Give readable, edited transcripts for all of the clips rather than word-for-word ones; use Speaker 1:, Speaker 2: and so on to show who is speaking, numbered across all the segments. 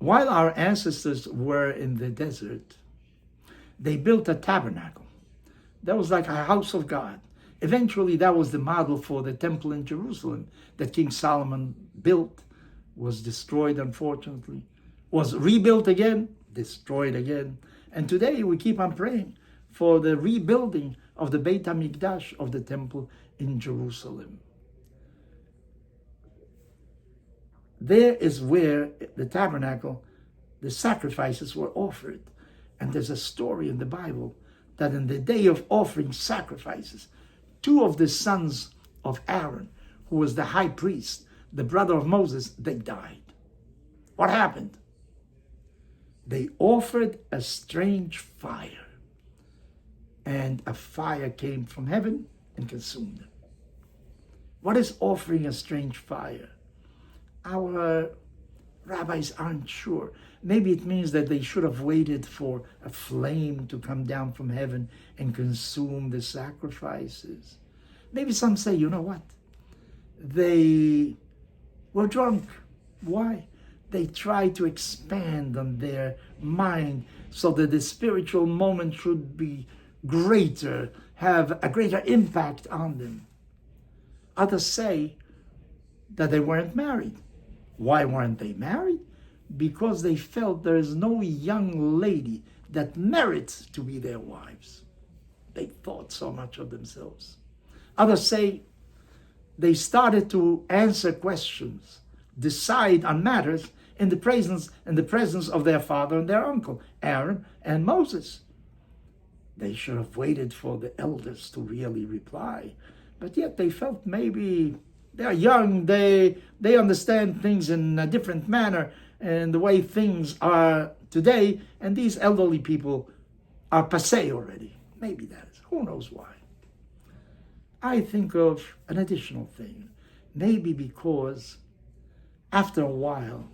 Speaker 1: While our ancestors were in the desert, they built a tabernacle. That was like a house of God. Eventually, that was the model for the temple in Jerusalem that King Solomon built, was destroyed, unfortunately, was rebuilt again, destroyed again. And today we keep on praying for the rebuilding of the Beit HaMikdash, of the temple in Jerusalem. There is where the tabernacle, the sacrifices were offered. And there's a story in the Bible that in the day of offering sacrifices, two of the sons of Aaron, who was the high priest, the brother of Moses, they died. What happened? They offered a strange fire, and a fire came from heaven and consumed them. What is offering a strange fire? Our rabbis aren't sure. Maybe it means that they should have waited for a flame to come down from heaven and consume the sacrifices. Maybe some say, you know what? They were drunk. Why? They tried to expand on their mind so that the spiritual moment should be greater, have a greater impact on them. Others say that they weren't married. Why weren't they married? Because they felt there is no young lady that merits to be their wives. They thought so much of themselves. Others say they started to answer questions, decide on matters in the presence of their father and their uncle, Aaron and Moses. They should have waited for the elders to really reply, but yet they felt maybe they're young, they understand things in a different manner and the way things are today, and these elderly people are passé already. Maybe that is, who knows why. I think of an additional thing. Maybe because after a while,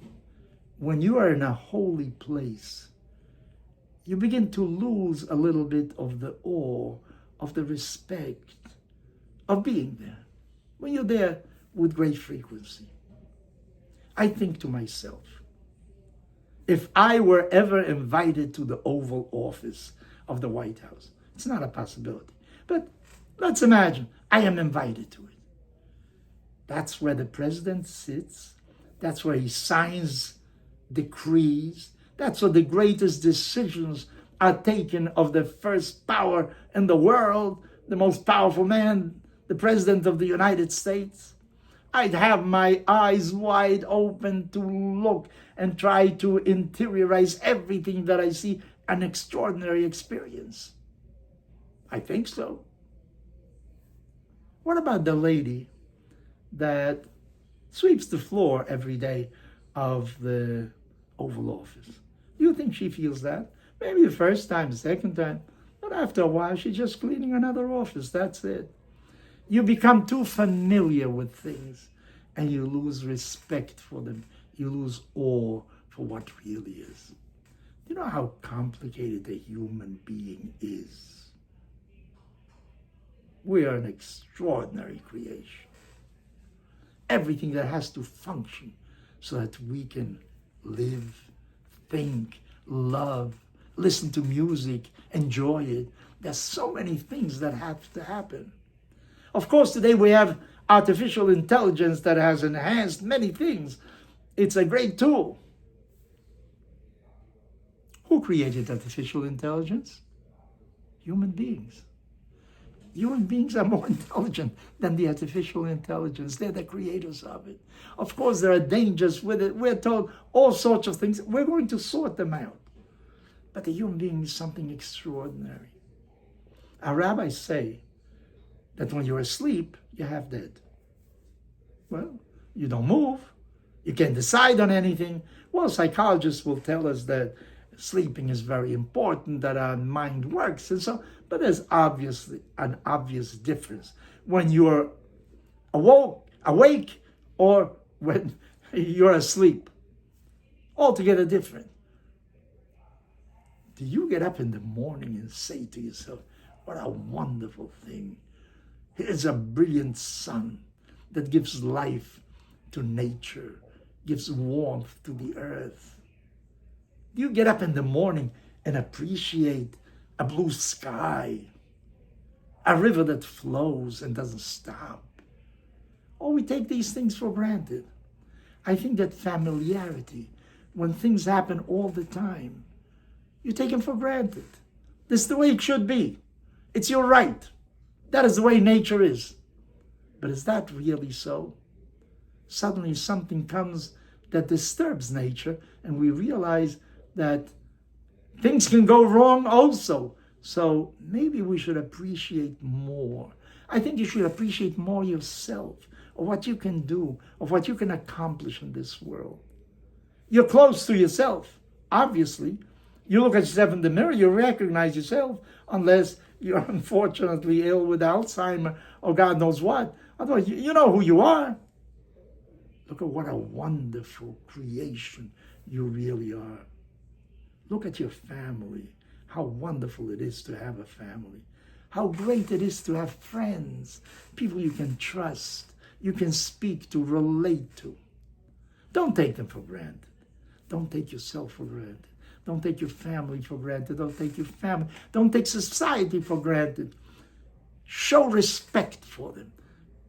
Speaker 1: when you are in a holy place, you begin to lose a little bit of the awe, of the respect of being there. When you're there with great frequency, I think to myself, if I were ever invited to the Oval Office of the White House, it's not a possibility, but let's imagine I am invited to it. That's where the president sits. That's where he signs decrees. That's where the greatest decisions are taken of the first power in the world, the most powerful man, the President of the United States. I'd have my eyes wide open to look and try to interiorize everything that I see, an extraordinary experience. I think so. What about the lady that sweeps the floor every day of the Oval Office? Do you think she feels that? Maybe the first time, the second time, but after a while, she's just cleaning another office. That's it. You become too familiar with things and you lose respect for them. You lose awe for what really is. You know how complicated a human being is? We are an extraordinary creation. Everything that has to function so that we can live, think, love, listen to music, enjoy it. There's so many things that have to happen. Of course, today we have artificial intelligence that has enhanced many things. It's a great tool. Who created artificial intelligence? Human beings. Human beings are more intelligent than the artificial intelligence. They're the creators of it. Of course, there are dangers with it. We're told all sorts of things. We're going to sort them out. But the human being is something extraordinary. Our rabbis say that when you're asleep, you're half dead. Well, you don't move. You can't decide on anything. Well, psychologists will tell us that sleeping is very important, that our mind works and so, but there's obviously an obvious difference when you're awake or when you're asleep. Altogether different. Do you get up in the morning and say to yourself, what a wonderful thing. Here's a brilliant sun that gives life to nature, gives warmth to the earth. Do you get up in the morning and appreciate a blue sky, a river that flows and doesn't stop? Or we take these things for granted. I think that familiarity, when things happen all the time, you take them for granted. This is the way it should be. It's your right. That is the way nature is. But is that really so? Suddenly something comes that disturbs nature, and we realize that things can go wrong also. So maybe we should appreciate more. I think you should appreciate more yourself, of what you can do, of what you can accomplish in this world. You're close to yourself, obviously. You look at yourself in the mirror, you recognize yourself, unless you're unfortunately ill with Alzheimer or God knows what. Otherwise, you know who you are. Look at what a wonderful creation you really are. Look at your family, how wonderful it is to have a family. How great it is to have friends, people you can trust, you can speak to, relate to. Don't take them for granted. Don't take yourself for granted. Don't take your family for granted. Don't take your family. Don't take society for granted. Show respect for them.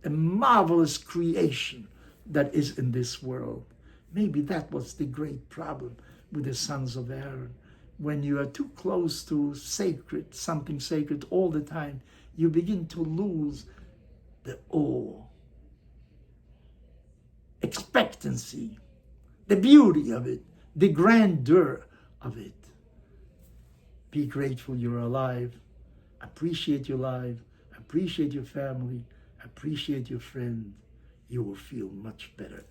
Speaker 1: A marvelous creation that is in this world. Maybe that was the great problem with the sons of Aaron. When you are too close to sacred, something sacred all the time, you begin to lose the awe, expectancy, the beauty of it, the grandeur of it. Be grateful you're alive. Appreciate your life. Appreciate your family. Appreciate your friend. You will feel much better